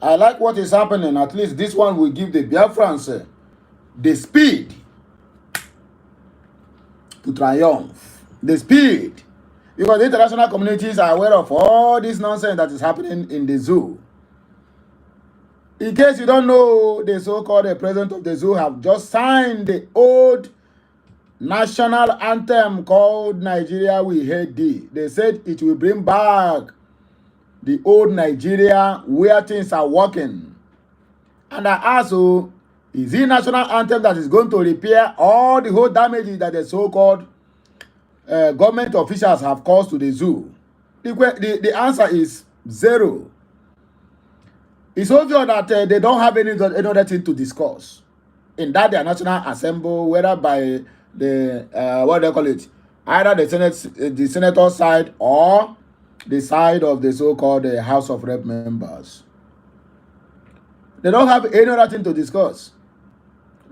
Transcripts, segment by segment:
I like what is happening. At least this one will give the Biafrans the speed to triumph. The speed. Because the international communities are aware of all this nonsense that is happening in the zoo. In case you don't know, the so-called president of the zoo have just signed the old national anthem called Nigeria We Hate Thee. They said it will bring back the old Nigeria where things are working. And I ask you, is it national anthem that is going to repair all the whole damages that the so-called government officials have caused to the zoo? The answer is zero. It's obvious that they don't have any other thing to discuss in that their national assembly, whether by the what do they call it, either the senator side or the side of the so-called House of Rep members. They don't have any other thing to discuss.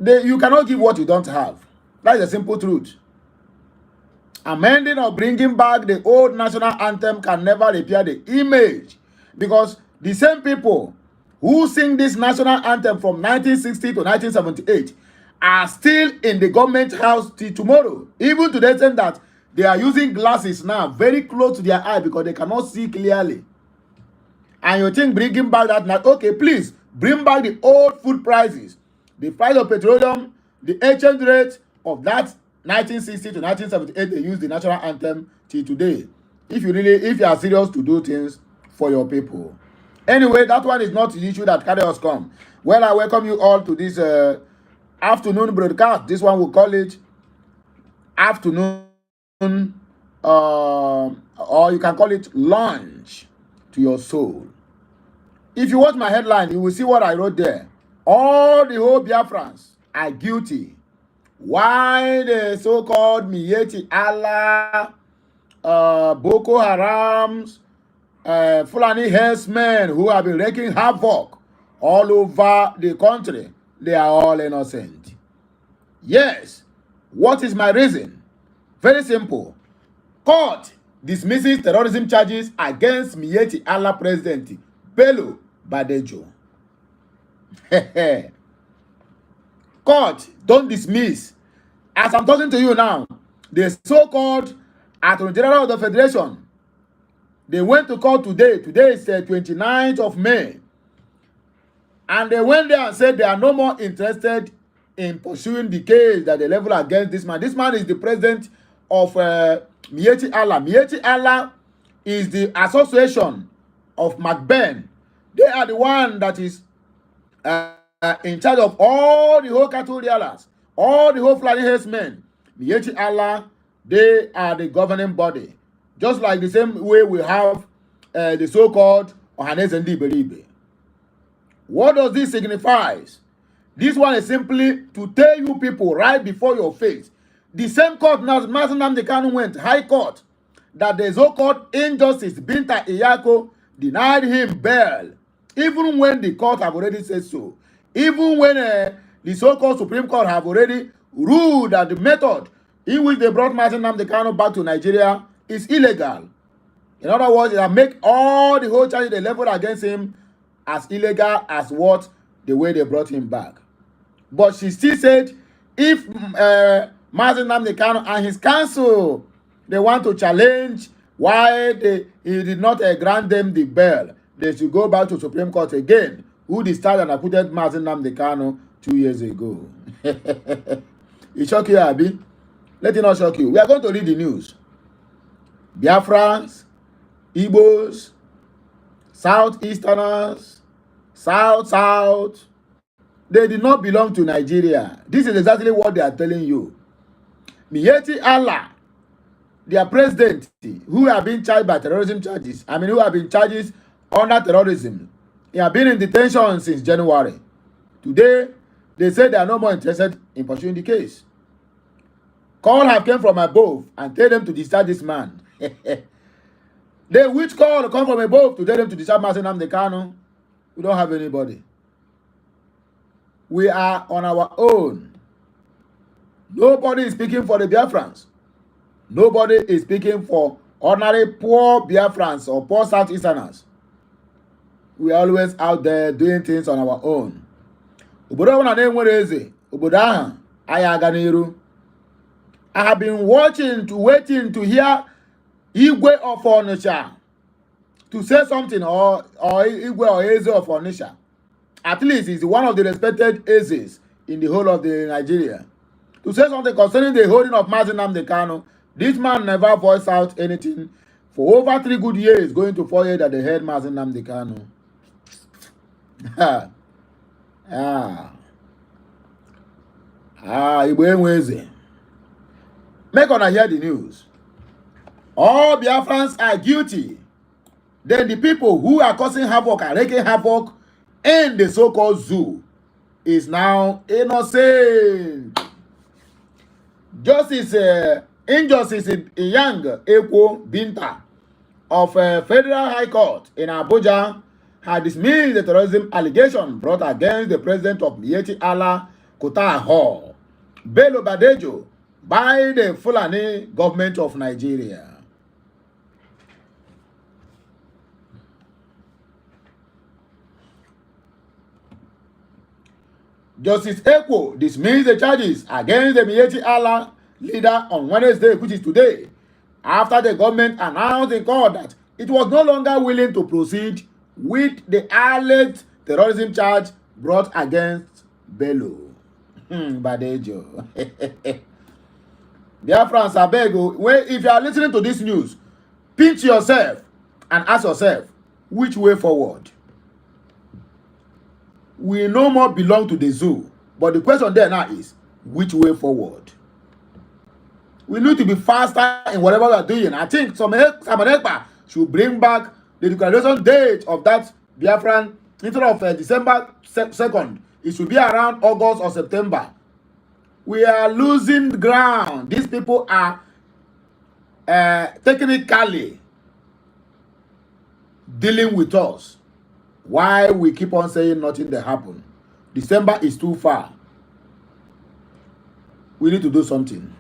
You cannot give what you don't have. That's the simple truth. Amending or bringing back the old national anthem can never repair the image, because the same people who sing this national anthem from 1960 to 1978 are still in the government house till tomorrow. Even to the extent that they are using glasses now very close to their eye because they cannot see clearly. And you think bringing back that, okay, please bring back the old food prices, the price of petroleum, the exchange rate of that 1960 to 1978. They use the national anthem till today. If you are serious to do things for your people. Anyway, that one is not the issue that carry us come. Well, I welcome you all to this afternoon broadcast. This one will call it afternoon, or you can call it lunch to your soul. If you watch my headline, you will see what I wrote there. All the whole Biafrans are guilty. Why the so-called Miyetti Allah, Boko Harams, Fulani Herdsmen who have been wreaking havoc all over the country, they are all innocent. Yes. What is my reason? Very simple. Court dismisses terrorism charges against Miyetti Allah President Bello Badejo. Court don't dismiss. As I'm talking to you now, the so-called Attorney General of the Federation, they went to court today. Today is the 29th of May. And they went there and said they are no more interested in pursuing the case that they level against this man. This man is the president of Miyetti Allah. Miyetti Allah is the association of McBain. They are the one that is in charge of all the whole cattle dealers, all the whole Fulani herdsmen. Miyetti Allah, they are the governing body. Just like the same way we have the so-called Ohanes and Liberibe. What does this signify? This one is simply to tell you people right before your face. The same court now, Nnamdi Kanu went, High Court, that the so-called injustice, Binta Nyako, denied him bail. Even when the court have already said so. Even when the so-called Supreme Court have already ruled that the method in which they brought Nnamdi Kanu back to Nigeria is illegal. In other words, they make all the whole charges they leveled against him as illegal as what the way they brought him back. But she still said if Nnamdi Kanu and his counsel, they want to challenge why he did not grant them the bail, they should go back to Supreme Court again, who decided and acquitted Nnamdi Kanu 2 years ago. It shock you, Abi? Let it not shock you. We are going to read the news. Biafrans, Igbos, Southeasterners, South, they did not belong to Nigeria. This is exactly what they are telling you. Miyetti Allah, their president, who have been charged by terrorism charges, who have been charged under terrorism, he have been in detention since January. Today, they say they are no more interested in pursuing the case. Call have come from above and tell them to discharge this man. Which call come from above to tell them to discharge Nnamdi Kanu? We don't have anybody. We are on our own. Nobody is speaking for the Biafrans. Nobody is speaking for ordinary poor Biafrans or poor Southeasterners. we are always out there doing things on our own. Obodo na na-enwere eze, obodo ahụ anyị aga n'iru. I have been waiting to hear Igwe of Onitsha to say something, or Igwe or Eze of Onitsha. At least he's one of the respected Ezes in the whole of the Nigeria. To say something concerning the holding of Mazi Nnamdi Kanu. This man never voiced out anything for over 3 good years, going to 4 years that they held Mazi Nnamdi Kanu. Igwe Eze. Make una hear the news. All Biafrans are guilty. Then the people who are causing havoc and wreaking havoc in the so-called zoo is now innocent. Injustice in young Eko Binta of Federal High Court in Abuja had dismissed the terrorism allegation brought against the president of Miyetti Allah Kota Hall, Bello Badejo, by the Fulani government of Nigeria. Justice Eko dismissed the charges against the Miyetti Allah leader on Wednesday, which is today, after the government announced in court that it was no longer willing to proceed with the alleged terrorism charge brought against Bello Badejo. Biafrans, I beg you, if you are listening to this news, pinch yourself and ask yourself, which way forward? We no more belong to the zoo, but the question there now is, which way forward? We need to be faster in whatever we are doing. I think some Ekpa should bring back the declaration date of that Biafran instead of December 2nd. It should be around August or September. We are losing ground. These people are technically dealing with us. Why we keep on saying nothing that happen? December is too far. We need to do something.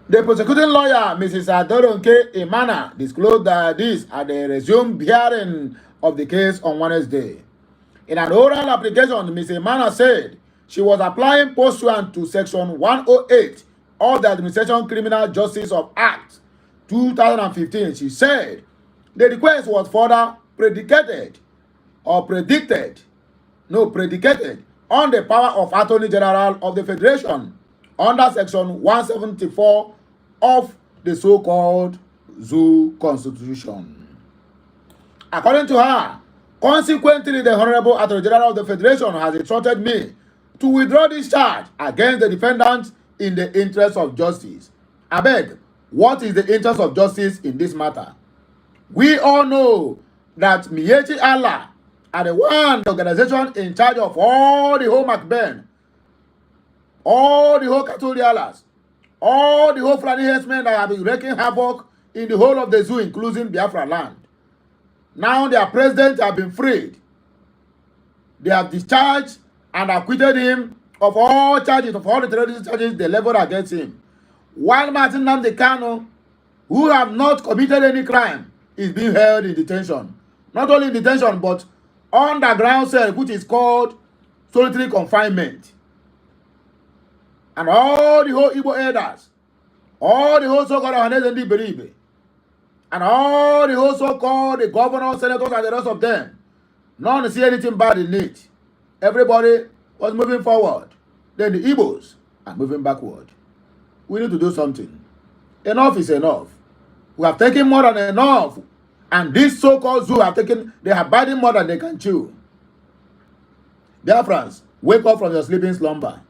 The prosecuting lawyer, Mrs. Adoronke Imana, disclosed this at the resumed hearing of the case on Wednesday. In an oral application, Mrs. Imana said she was applying pursuant to Section 108 of the Administration Criminal Justice of Act 2015. She said the request was further predicated on the power of Attorney General of the Federation under Section 174 of the so-called Zoo Constitution. According to her, consequently, the Honorable Attorney General of the Federation has instructed me to withdraw this charge against the defendants in the interest of justice. I beg, what is the interest of justice in this matter? We all know that Miyetti Allah are the organization in charge of all the whole MacBen, all the whole Katolialas, all the whole Fulani Herdsmen that have been wreaking havoc in the whole of the zoo, including Biafran land. Now their president have been freed. They have discharged and acquitted him of all charges, of all the terrorist charges they leveled against him. While Mazi Nnamdi Kanu, who have not committed any crime, is being held in detention. Not only in detention, but underground cell, which is called solitary confinement. And all the whole Igbo elders, all the whole so-called Ohaneze Ndi Beribe, and all the whole so-called the governors, senators, and the rest of them, none see anything bad in it. Everybody was moving forward. Then the Igbos are moving backward. We need to do something. Enough is enough. We have taken more than enough. And this so-called zoo they have biting more than they can chew. Biafrans, wake up from your sleeping slumber.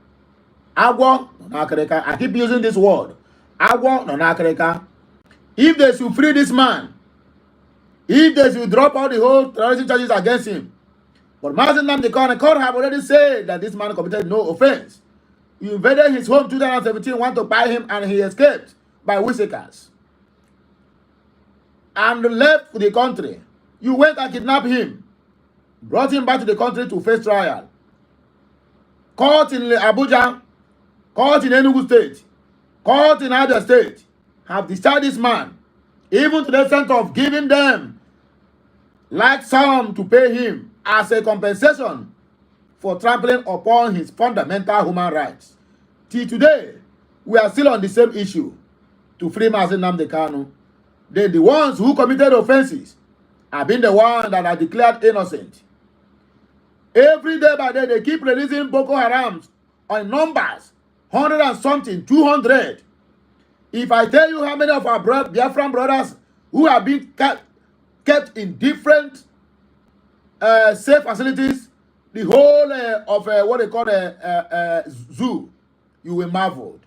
Agwo no nakareka. I keep using this word. Agwo no nakareka. If they should free this man, if they should drop all the whole terrorism charges against him, but Mazi Nnamdi Kanu, court have already said that this man committed no offense. You invaded his home 2017, want to buy him, and he escaped by whiskers and left the country. You went and kidnapped him, brought him back to the country to face trial. Court in Abuja, court in Enugu State, court in other state have discharged this man, even to the extent of giving them like some to pay him as a compensation for trampling upon his fundamental human rights. Till today, we are still on the same issue to free Mazi Nnamdi Kanu. Then the ones who committed offenses have been the ones that are declared innocent. Every day by day, they keep releasing Boko Harams on numbers, 100 and something, 200. If I tell you how many of our Biafran brothers who have been kept in different safe facilities, the whole of what they call a zoo, you will marvel.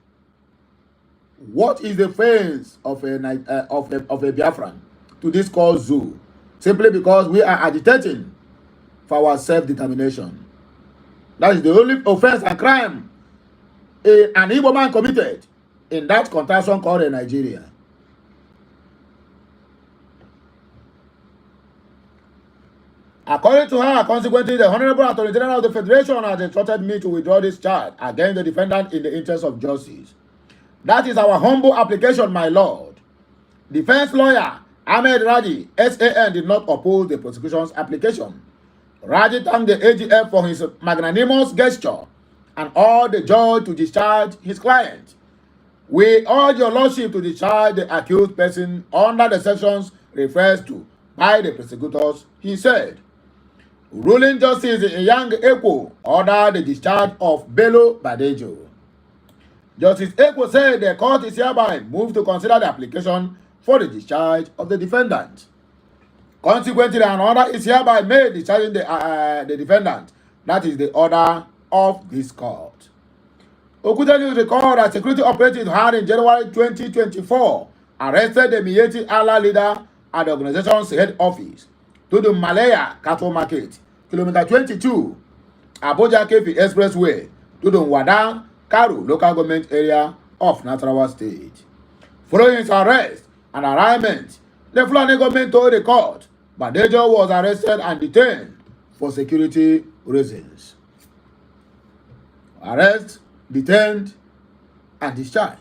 What is the face of a Biafran to this called zoo? Simply because we are agitating for our self-determination. That is the only offense and crime an Igbo man committed in that contraction called Nigeria. According to her, consequently, the Honorable Attorney General of the Federation has instructed me to withdraw this charge against the defendant in the interest of justice. That is our humble application, my lord. Defense lawyer Ahmed Raji, SAN, did not oppose the prosecution's application. Raji thanked the AGF for his magnanimous gesture and urged the judge to discharge his client. We urge your lordship to discharge the accused person under the sections referred to by the prosecutors, he said. Ruling Justice Nyako ordered the discharge of Bello Badejo. Justice Ekwo said the court is hereby moved to consider the application for the discharge of the defendant. Consequently, an order is hereby made discharging the defendant. That is the order of this court. Okuta News record that security operatives had in January 2024 arrested the Miyetti Allah leader at the organization's head office to the Malaya Cattle Market, kilometer 22, Abuja Kefi Expressway, to the Wada Karu local government area of Nasarawa State. Following his arrest and arraignment, the Fulani government told the court Badejo was arrested and detained for security reasons. Arrest, detained, and discharged.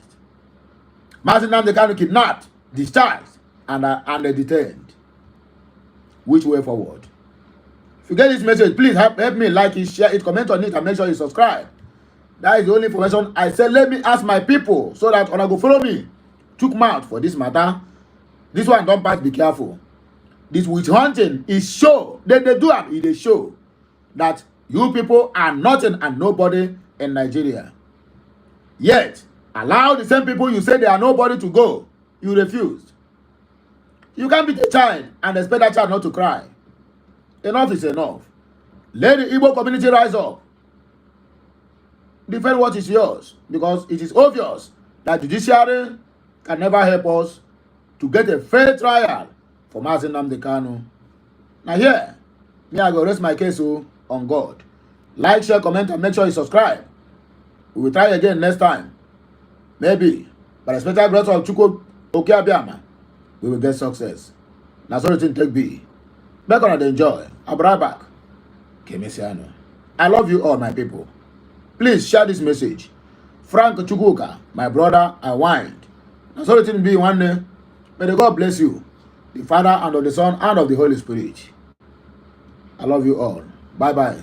Mazi Nnamdi Kanu kidnapped, discharged, and detained. Which way forward? If you get this message, please help me like it, share it, comment on it, and make sure you subscribe. That is the only information I said. Let me ask my people so that when I go follow me, took mouth for this matter. This one don't pass, be careful. This witch hunting is show. They do it, they show that you people are nothing and nobody in Nigeria. Yet, allow the same people you say they are nobody to go. You refused. You can't beat a child and expect that child not to cry. Enough is enough. Let the Igbo community rise up. Defend what is yours, because it is obvious that judiciary can never help us to get a fair trial for Mazi Nnamdi Kanu. Now here, me I go rest my case on God. Like, share, comment, and make sure you subscribe. We will try again next time. Maybe, by the special grace of Chukwu Okeabiama, we will get success. Now so the thing take be. Back on and enjoy. I'll be right back. Kemesiano. I love you all, my people. Please share this message. Frank Chukwuka, my brother, I whined. Now so the thing be one day. May the God bless you, the Father and of the Son and of the Holy Spirit. I love you all. Bye-bye.